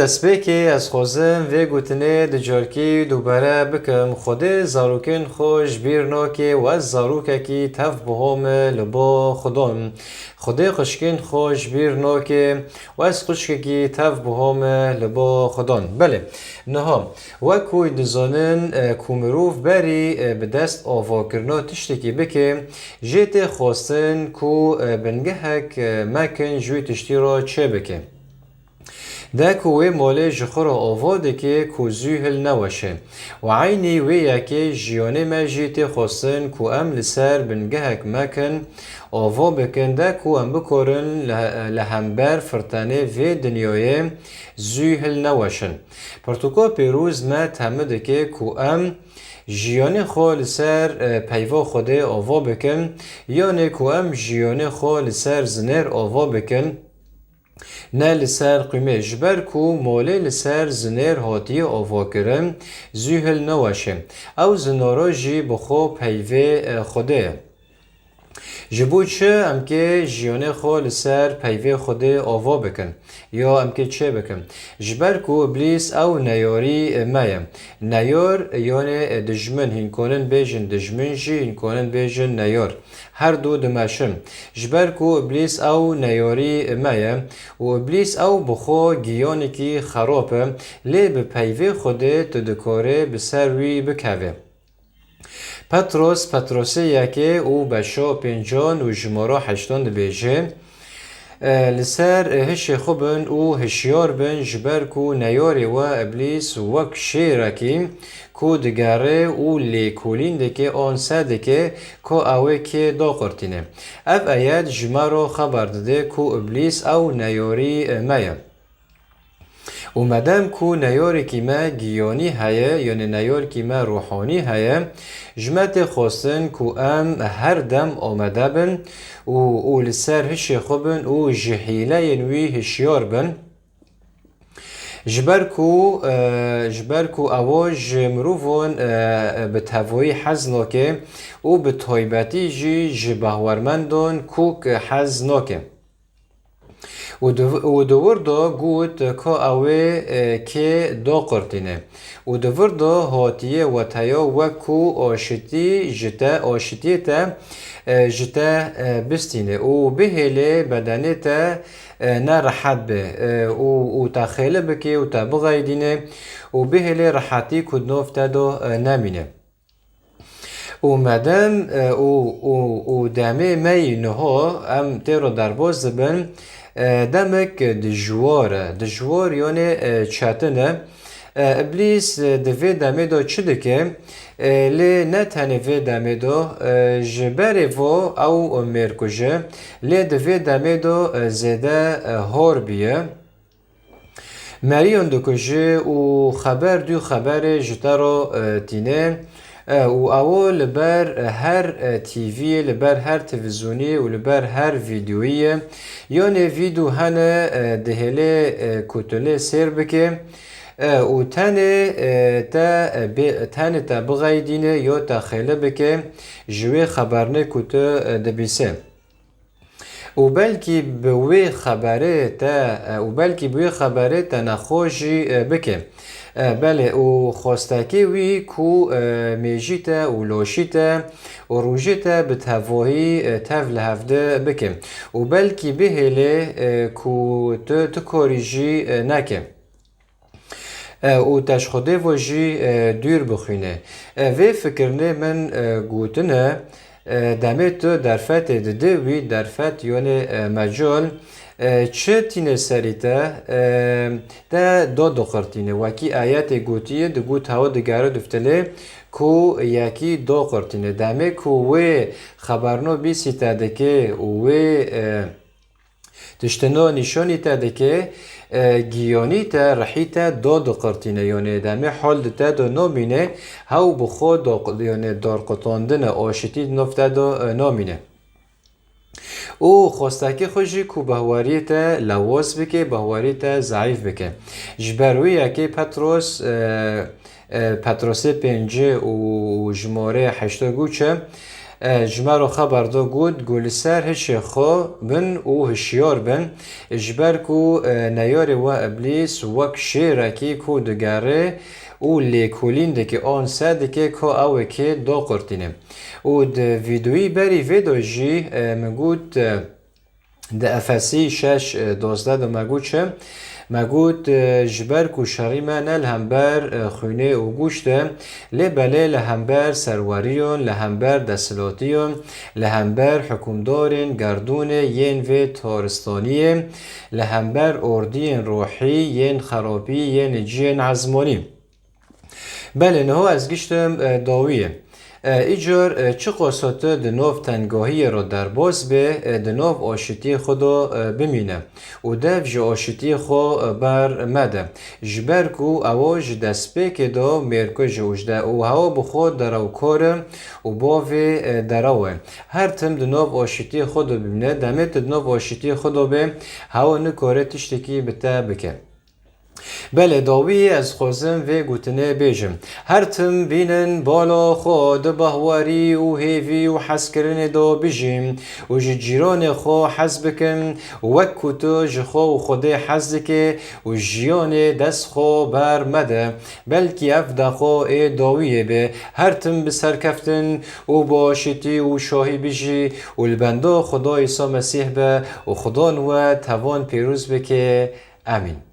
دەستپێکی که از خوازم و گوتنه دجارکی دوباره بکم خود زاروکن خوش بیرناکی و از زاروککی تف بهم لبا خودم خود خشکین خوش بیرناکی و از خشککی تف بهم لبا خودم بله نها و کوی دزانن کومروف بری به دست آوا کرنا تشتکی بکه جیت خواستن کو بنگهک مکن جوی تشتی را چه بکه ده کوه ماله جخور آواده که کوزوی هل نوشه و عینی وی که جیانه مجیت خواستن کو ام لسر بنگهک مکن آوا بکن ده کو ام بکارن لهمبر فرتانه و دنیای زوی هل نوشن پرتوکا پیروز ما تهمده که کو ام جیانه خو لسر پیوا خوده آوا بکن یعنی کو ام جیانه خو لسر زنر آوا بکن نه لسر قیمه جبر کو ماله لسر زنر هاتی آوا کرن زوهل نوشه او زنارا جی بخو پیوه خوده جبو چه ام که جیانه خو لسر پیوه خوده آوا بکن یا ام که چه بکن جبر کو ابلیس او نیاری مایم نیار یعنی دجمن هین کنن بیجن دجمن جی هین کنن بیجن نیار هر دو دمشن جبر کو ابلیس او نیاری مایم و ابلیس او بخو گیانی کی خرابه لی به پیوه خوده تدکاره بسروی بکوه پتروس یکی او بشا پنجان و جمارا هشتان بیجه لسر هش خوبن او هشیار بن جبر کو نیاری و ابلیس وک شیرکی کو دگاره او لیکولین دکه آن سدکه کو اوه که داقرتینه اف ایت جمارا خبر داده کو ابلیس او نیاری مایم و مدام کو نیار کیما گیانی هیه یعنی نیار کیما روحانی هیه جمعت خواستن کو ام هر دم آمده بن و لسر هش خوبن و جهیله ینوی هشیار بن جبر کو اواج مروفون به توایی حز ناکه و به طایبتی جی جبهورمندان کوک حز ناکه و دور دا گوت که اوه که دا قرتینه و دور دا هاتیه و تیا وکو آشتی تا جتا بستینه و بهله بدنه تا نرحت به و تخیله بکه و تا بغیدینه و بهله رحتی کدنوف تا دا نمینه و مدام و دمه می نها ام تیرو درباز بن دمک دجوار یعنی چاتنه ابلیس دوی دمه دا چه دکه لی نه تنه وی دمه دا جبره و او مرکوژه لی دوی دمه دا زده هار بیه مریان دکوژه و خبر جتا را تینه و اول لبر هر تیوی لبر هر تلویزیونی و لبر هر ویدیویی یعنی ویدیو هنه دهله کتله سر بکه و تنه تا بغیدینه یا تا خیله بکه جوی خبرنه کته دبیسه و بلکی بوی خبره تا نخوشی بکه بله و خواستکی وی کو میجیتا و لاشیتا و روژیتا به تواهی تف لحفده بکم و بلکی بهله کو تکاریجی نکم و تشخده واجی دور بخوینه و فکرنه من گوتنه دمت در فت دده وی در فت یعنی مجال چه تینه سریته ده دو قرتینه وکی آیت گوتیه ده گوت هوا دگاره دفتله کو یکی دو قرتینه دمه کو و خبرنو بیسی تاده که و تشتنا نشانی تاده که گیانی تا رحی تا دو قرتینه یعنی دمه حال ده دو نامینه هاو بخود یعنی دار قطاندن آشتی نفته دو نامینه او خواستکی خوشی کو بهواری تا لواز بکه بهواری تا ضعیف بکه جبروی که پتروس پنجه و جماره 8 گوچه جمرو خبر دو گود سر هشی خو بن و هشیار بن جبر کو نیار و ابلیس وک شیره کی کو دگره و لیکولین دکی آن سد که که اوه که دا قرتینه و د ویدیوی بری ویدیو جی مگود د افسی 6:12 دو مگود چه مگود جبر کو شریمه لهمبر خونه و گوشته لبله لهمبر سرواریون لهمبر دسلاتیون لهمبر حکومدارین گردون ین و تارستانیه لهمبر اردین روحی ین خرابی ین جین عزمانی بله نه از گشتم داویه ایجار چه قصات دنوف تنگاهی را در باز به دنوف آشتی خدا بمینه و دف جه آشتی خدا بر مده جبر کو اواج دست که دا مرکو جوجده و هوا بخود درو کاره و باوی دروه هر تم دنوف آشتی خدا بمینه دمت دنوف آشتی خدا به هوا نکاره تشتکی بته بکن بله داوی از خوزم و گوتنه بیجم هر تم بینن بالا خود بهواری و هیوی و حس کرن دا بیجیم و جیران خو حس بکن وکو تو جخو و خود حس دکه و جیان دست خو بر مده بلکی افده خو ای داویه به هر تم بسر کفتن و باشتی و شاهی بیجی و البنده خدا عیسی مسیح به و خدا نوه توان پیروز بکه امین